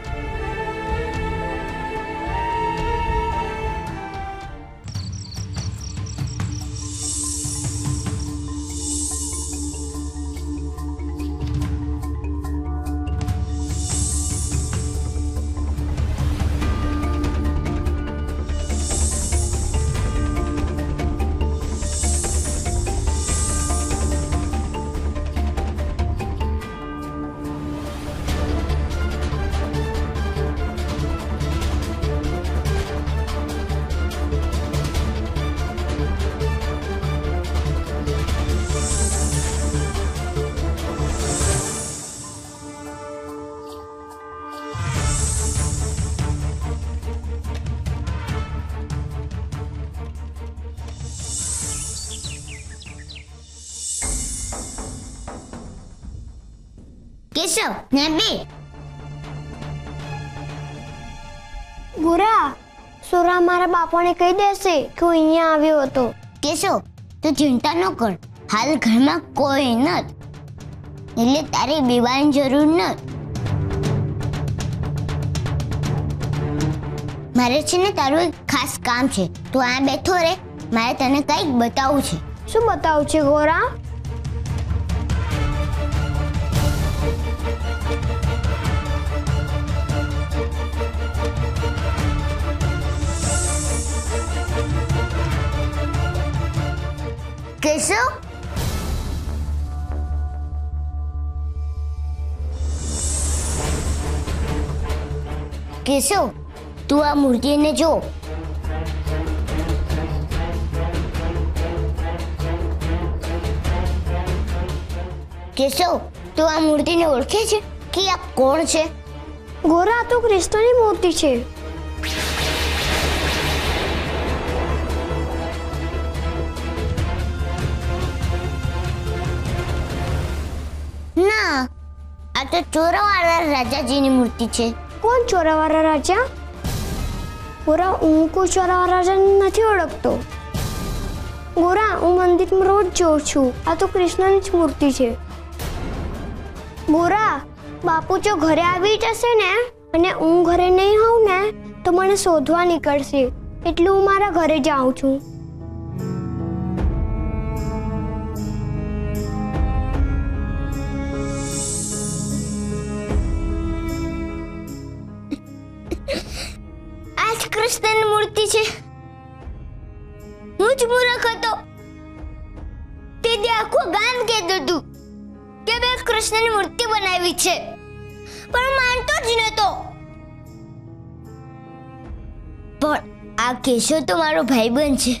કેશવ, ને બે. ગોરા, સોરા મારા બાપાને કહી દેશે કે હું અહીંયા આવ્યો હતો. કેશવ, તું ચિંતા ન કર. હાલ ઘરમાં કોઈ નથી, એટલે તારે બીવાની જરૂર નથી. મારે છે ને તારું એક ખાસ કામ છે. તું આ બેઠો રે, મારે તને કંઈક બતાવવું છે. શું બતાવું છે ગોરા? કેશવ, કેશવ, તું આ મૂર્તિને જો. કેશવ, તું આ મૂર્તિને ઓળખે છે કે આ કોણ છે? ગોરા, આ તો કૃષ્ણની મૂર્તિ છે. ના, આ તો ચોરાવાળા રાજાજીની મૂર્તિ છે. કોણ ચોરાવાળા રાજા? ગોરા, હું કોઈ ચોરાવાળા રાજાને નથી ઓળખતો. ગોરા, હું મંદિરમાં રોજ જોઉં છું. આ તો કૃષ્ણની જ મૂર્તિ છે. ગોરા, બાપુ જો ઘરે આવી જશે ને અને હું ઘરે નહીં હોઉં ને તો મને શોધવા નીકળશે, એટલે હું મારા ઘરે જાઉં છું. કૃષ્ણની મૂર્તિ છે. હું જ મૂર્ખ હતો. તે દી આખું ગામ કહેતું હતું કે મેં કૃષ્ણની મૂર્તિ બનાવી છે, પણ માનતો જ નતો. પણ આ કેશવ તો મારો ભાઈબંધ છે,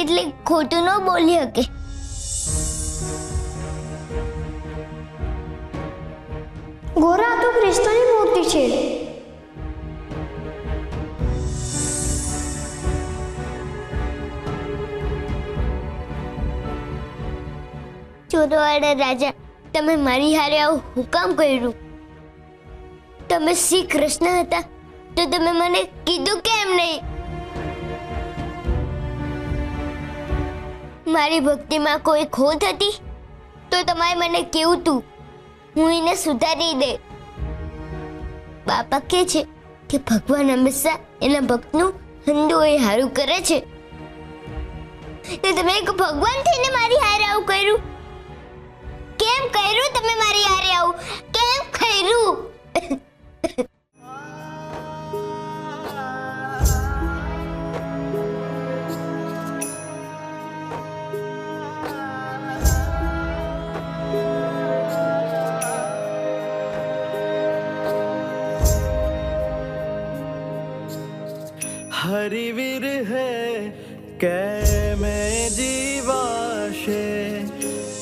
એટલે ખોટું ન બોલી શકે. ગોરા, આ તો કૃષ્ણની મૂર્તિ છે. ચોરાવાળા રાજા, તમે મારી હારે આવું હુકામ કર્યું? તમે શ્રી કૃષ્ણ હતા તો તમે મને કીધું કેમ નહીં? મારી ભક્તિમાં કોઈ ખોટ હતી તો તમારે મને કેવું તું, હું એને સુધારી દે. બાપા કહે છે કે ભગવાન હંમેશા એના ભક્તનું હંધું એ હારું કરે છે. ને તમે ભગવાન થઈને મારી હારે આવું કર્યું? કેમ કર્યું તમે મારી હારે આવું? કેમ કર્યું? हरिवीर है कै में जीवाशे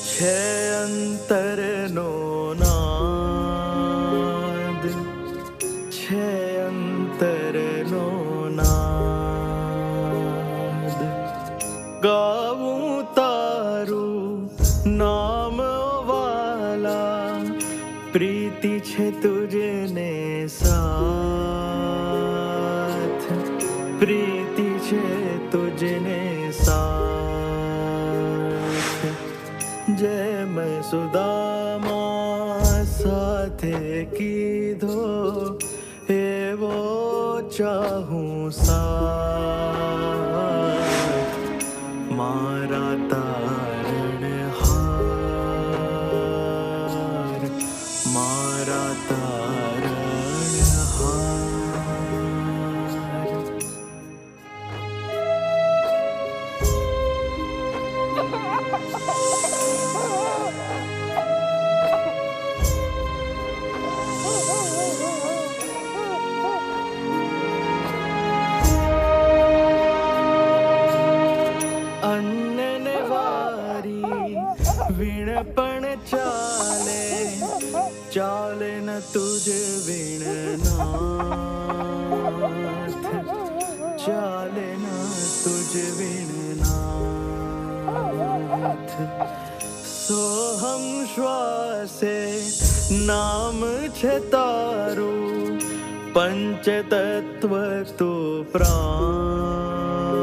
छे अंतर नो नाद, छे अंतर नो नाद. गाऊं तारू नाम वाला, प्रीति छे तुझने साथ, प्रीति छे तुझने साथ. जय मैं सुदामा साथे कीधो एवो चाहूं साथ. मारा तारण हार, मारा तारण हार. अन्नने वारी वीणपण चाले, चाले न तुझ वीणनाथ, चाले न तुझ वीणनाथ. सोहम श्वासे नाम छे तारू, पंचतत्व तू प्राण,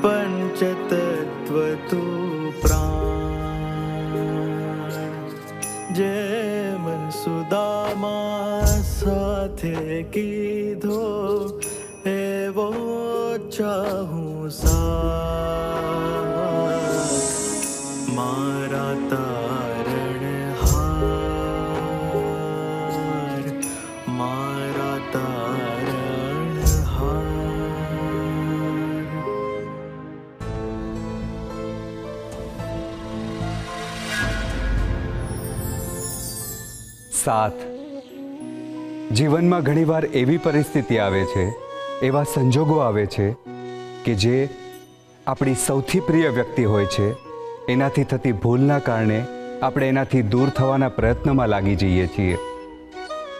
पंचतत्व तू प्राण. जेम सुदामा साथे कीधो एवो चाहूं साथ. मारा तारण हार, मारा तारण हार. સાથ. જીવનમાં ઘણીવાર એવી પરિસ્થિતિ આવે છે, એવા સંજોગો આવે છે કે જે આપણી સૌથી પ્રિય વ્યક્તિ હોય છે, એનાથી થતી ભૂલના કારણે આપણે એનાથી દૂર થવાના પ્રયત્નમાં લાગી જઈએ છીએ.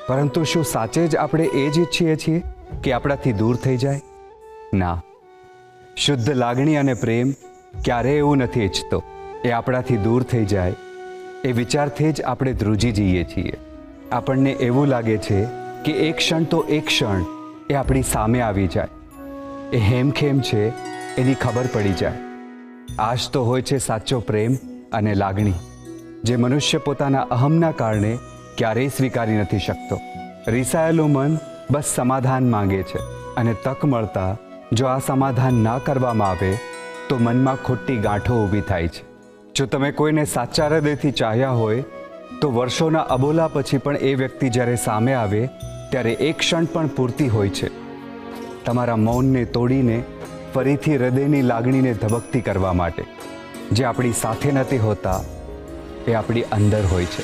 પરંતુ શું સાચે જ આપણે એ જ ઈચ્છીએ છીએ કે આપણાથી દૂર થઈ જાય? ના, શુદ્ધ લાગણી અને પ્રેમ ક્યારેય એવું નથી ઈચ્છતો એ આપણાથી દૂર થઈ જાય. એ વિચારથી જ આપણે ધ્રુજી જઈએ છીએ. આપણને એવું લાગે છે કે એક ક્ષણ તો એક ક્ષણ એ આપણી સામે આવી જાય, એ હેમખેમ છે એની ખબર પડી જાય. આ જ તો હોય છે સાચો પ્રેમ અને લાગણી, જે મનુષ્ય પોતાના અહમના કારણે ક્યારેય સ્વીકારી નથી શકતો. રીસાયેલું મન બસ સમાધાન માંગે છે, અને તક મળતા જો આ સમાધાન ના કરવામાં આવે તો મનમાં ખોટી ગાંઠો ઊભી થાય છે. જો તમે કોઈને સાચા હૃદયથી ચાહ્યા હોય તો વર્ષોના અબોલા પછી પણ એ વ્યક્તિ જ્યારે સામે આવે ત્યારે એક ક્ષણ પણ પૂરતી હોય છે તમારા મૌનને તોડીને ફરીથી હૃદયની લાગણીને ધબકતી કરવા માટે. જે આપણી સાથે નથી હોતા એ આપણી અંદર હોય છે.